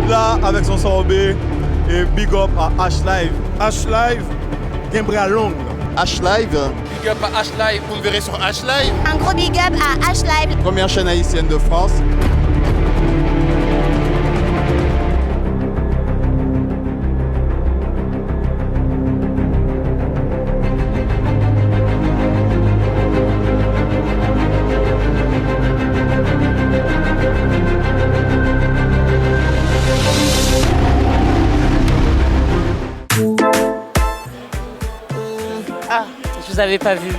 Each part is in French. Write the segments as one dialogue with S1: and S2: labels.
S1: là avec son sorbet et big up à H-Live. H-Live, Gimbra Long.
S2: H-Live.
S3: Big up à H-Live, vous me verrez sur H-Live.
S4: Un gros big up à H-Live.
S2: Première chaîne haïtienne de France.
S5: Je vous avais pas vu.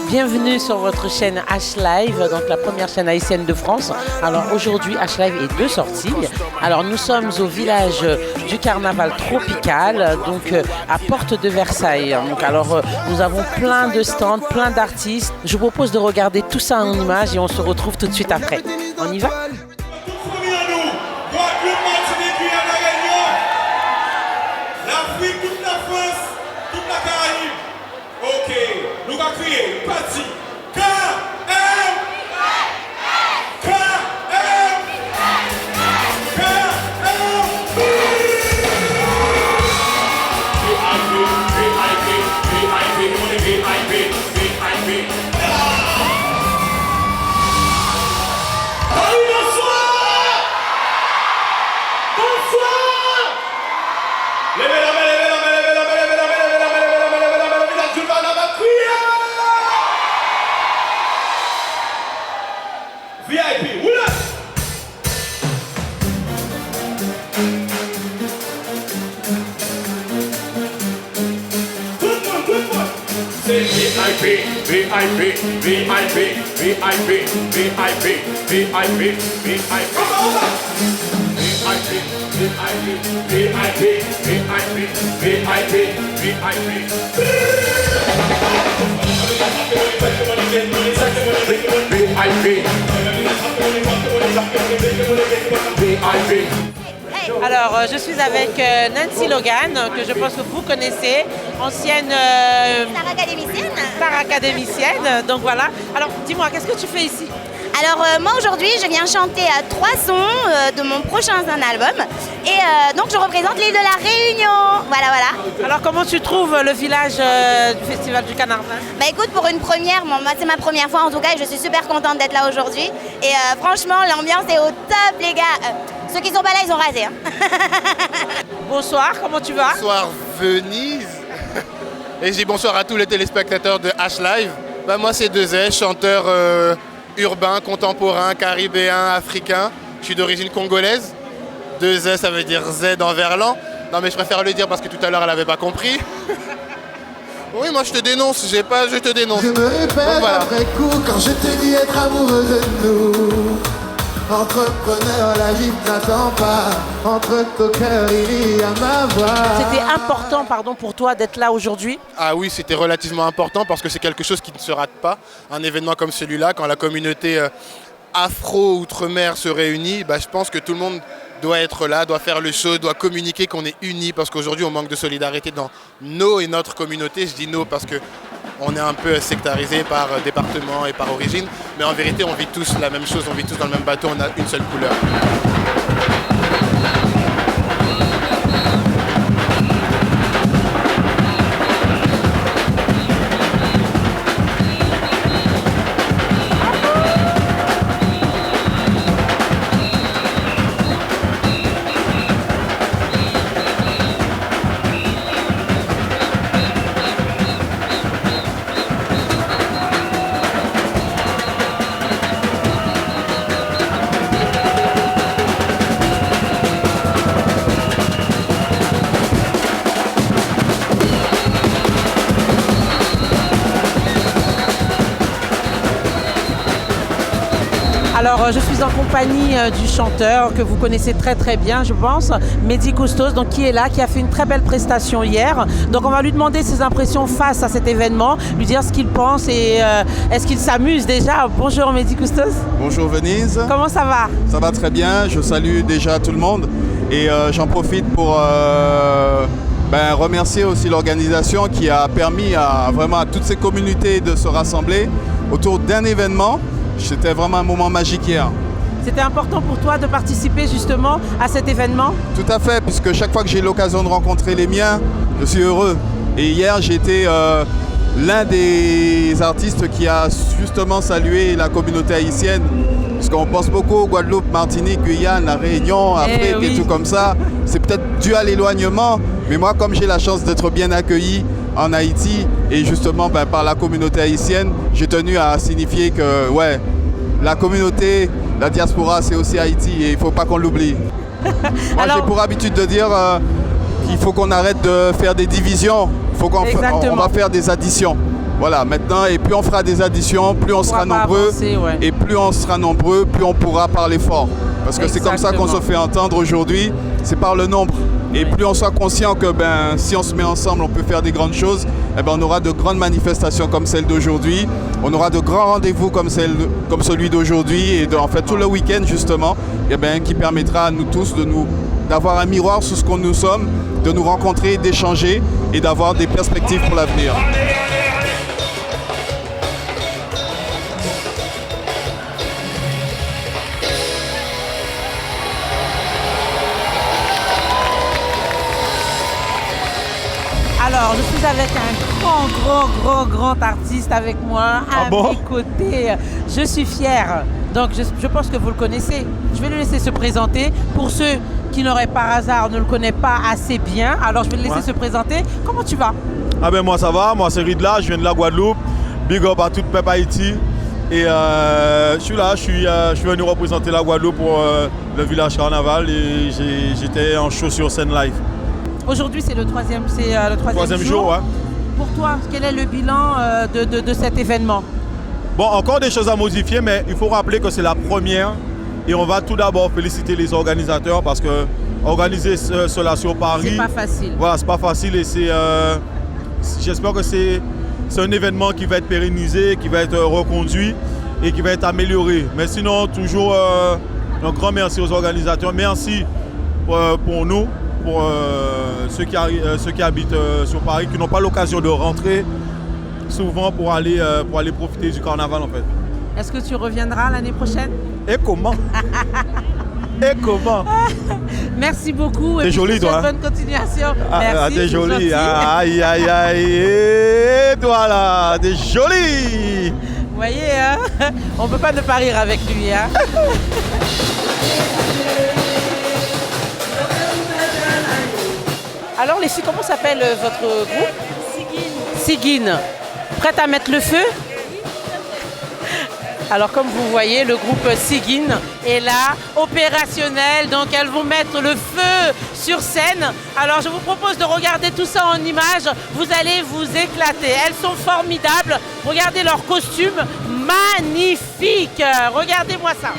S5: Bienvenue sur votre chaîne H-Live, donc la première chaîne haïtienne de France. Alors aujourd'hui, H-Live est de sortie. Alors nous sommes au village du carnaval tropical, donc à Porte de Versailles. Donc alors nous avons plein de stands, plein d'artistes. Je vous propose de regarder tout ça en images et on se retrouve tout de suite après. On y va ?
S6: Nous allons crier, parti, KM,
S5: Alors, je suis avec Nancy Logan, que je pense que vous connaissez, ancienne star académicienne. Donc voilà. Alors, dis-moi, qu'est-ce que tu fais ici ?
S4: Alors moi aujourd'hui je viens chanter 3 sons de mon prochain album et donc je représente l'île de la Réunion, voilà.
S5: Alors comment tu trouves le village du Festival du Carnaval ?
S4: Bah écoute, pour une première, moi c'est ma première fois en tout cas et je suis super contente d'être là aujourd'hui et franchement l'ambiance est au top les gars, ceux qui sont pas là ils ont rasé hein.
S5: Bonsoir, comment tu vas ?
S3: Bonsoir Venise. Et je dis bonsoir à tous les téléspectateurs de H-Live. Bah, moi c'est 2S, chanteur urbain, contemporain, caribéen, africain. Je suis d'origine congolaise. 2S, ça veut dire Z en verlan. Non mais je préfère le dire parce que tout à l'heure elle n'avait pas compris. Oui, moi je te dénonce, je te dénonce.
S7: Je me répète
S3: voilà.
S7: Après coup quand je te dis être amoureux de nous. Entrepreneur, la vie n'attend pas. Entre ton cœur, il y a ma voix.
S5: C'était important, pour toi d'être là aujourd'hui ?
S3: Ah oui, c'était relativement important parce que c'est quelque chose qui ne se rate pas. Un événement comme celui-là, quand la communauté afro-outre-mer se réunit, je pense que tout le monde doit être là, doit faire le show, doit communiquer qu'on est unis parce qu'aujourd'hui on manque de solidarité dans nos et notre communauté. Je dis nos parce qu'on est un peu sectarisé par département et par origine, mais en vérité on vit tous la même chose, on vit tous dans le même bateau, on a une seule couleur.
S5: Alors, je suis en compagnie du chanteur que vous connaissez très très bien, je pense, Mehdi Koustos, donc qui est là, qui a fait une très belle prestation hier. Donc, on va lui demander ses impressions face à cet événement, lui dire ce qu'il pense et est-ce qu'il s'amuse déjà. Bonjour Mehdi Koustos.
S2: Bonjour Venise.
S5: Comment ça va?
S2: Ça va très bien, je salue déjà tout le monde et j'en profite pour remercier aussi l'organisation qui a permis à toutes ces communautés de se rassembler autour d'un événement. C'était vraiment un moment magique hier.
S5: C'était important pour toi de participer justement à cet événement?
S2: Tout à fait, puisque chaque fois que j'ai l'occasion de rencontrer les miens, je suis heureux. Et hier, j'ai été l'un des artistes qui a justement salué la communauté haïtienne. Parce qu'on pense beaucoup aux Guadeloupe, Martinique, Guyane, La Réunion, Afrique et tout comme ça. C'est peut-être dû à l'éloignement, mais moi, comme j'ai la chance d'être bien accueilli en Haïti et justement par la communauté haïtienne, j'ai tenu à signifier que ouais, la communauté, la diaspora, c'est aussi Haïti et il ne faut pas qu'on l'oublie. Moi, j'ai pour habitude de dire qu'il faut qu'on arrête de faire des divisions, on va faire des additions. Voilà, maintenant, et plus on fera des additions, plus on sera nombreux, avancer, ouais. Et plus on sera nombreux, plus on pourra parler fort. Parce que c'est comme ça qu'on se fait entendre aujourd'hui, c'est par le nombre. Et plus on soit conscient que si on se met ensemble, on peut faire des grandes choses, on aura de grandes manifestations comme celle d'aujourd'hui, on aura de grands rendez-vous comme celui d'aujourd'hui, et en fait tout le week-end justement, qui permettra à nous tous d'avoir un miroir sur ce qu'on nous sommes, de nous rencontrer, d'échanger et d'avoir des perspectives pour l'avenir.
S5: Alors, je suis avec un grand artiste avec moi à mes côtés. Je suis fière. Donc, je pense que vous le connaissez. Je vais le laisser se présenter. Pour ceux qui n'auraient par hasard ne le connaissent pas assez bien, alors je vais le laisser se présenter. Comment tu vas?
S1: Ah ben moi ça va, moi c'est Ridla, je viens de la Guadeloupe. Big up à toute peuple Haïti. Et je suis là, je suis venu représenter la Guadeloupe pour le village carnaval et j'étais en show sur scène live.
S5: Aujourd'hui, c'est le troisième
S1: jour. Ouais.
S5: Pour toi, quel est le bilan de cet événement?
S1: Bon, encore des choses à modifier, mais il faut rappeler que c'est la première. Et on va tout d'abord féliciter les organisateurs parce que organiser cela sur Paris...
S5: C'est pas facile.
S1: Voilà, c'est pas facile et j'espère que c'est un événement qui va être pérennisé, qui va être reconduit et qui va être amélioré. Mais sinon, toujours un grand merci aux organisateurs. Merci pour nous. Pour ceux qui habitent sur Paris, qui n'ont pas l'occasion de rentrer souvent pour aller profiter du carnaval en fait.
S5: Est-ce que tu reviendras l'année prochaine?
S1: Et comment? Et comment?
S5: Merci beaucoup.
S1: T'es jolie toi.
S5: Bonne continuation. Merci.
S1: T'es jolie. Aïe aïe aïe. Et toi là, t'es jolie.
S5: Vous voyez, hein? On ne peut pas ne pas rire avec lui. Hein? Alors les filles, comment s'appelle votre groupe? Sigine. Prête à mettre le feu? Alors comme vous voyez, le groupe Sigine est là, opérationnel, donc elles vont mettre le feu sur scène. Alors je vous propose de regarder tout ça en images, vous allez vous éclater. Elles sont formidables, regardez leurs costumes magnifiques, regardez-moi ça.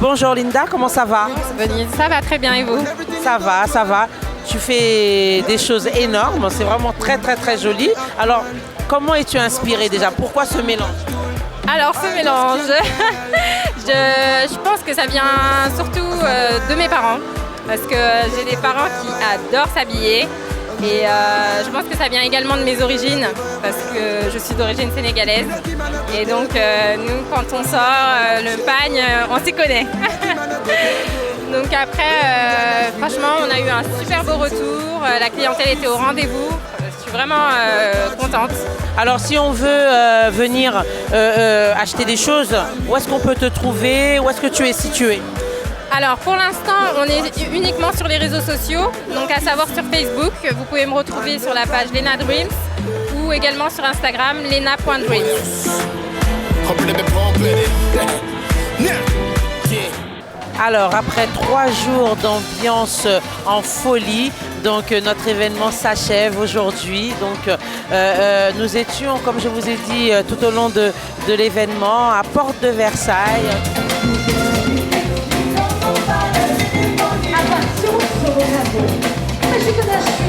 S5: Bonjour Linda, comment ça va?
S8: Ça va très bien et vous?
S5: Ça va. Tu fais des choses énormes, c'est vraiment très joli. Alors, comment es-tu inspirée déjà? Pourquoi ce mélange?
S8: Alors, ce mélange, je pense que ça vient surtout de mes parents. Parce que j'ai des parents qui adorent s'habiller. Et je pense que ça vient également de mes origines, parce que je suis d'origine sénégalaise. Et donc, nous, quand on sort le pagne, on s'y connaît. Donc après, franchement, on a eu un super beau retour. La clientèle était au rendez-vous. Je suis vraiment contente.
S5: Alors, si on veut venir acheter des choses, où est-ce qu'on peut te trouver? Où est-ce que tu es située?
S8: Alors pour l'instant, on est uniquement sur les réseaux sociaux, donc à savoir sur Facebook. Vous pouvez me retrouver sur la page Lena Dreams également sur Instagram, lena.dreams.
S5: Alors, après 3 jours d'ambiance en folie, donc notre événement s'achève aujourd'hui. Donc, nous étions, comme je vous ai dit, tout au long de l'événement à Porte de Versailles.
S9: Attention sur vos radeaux.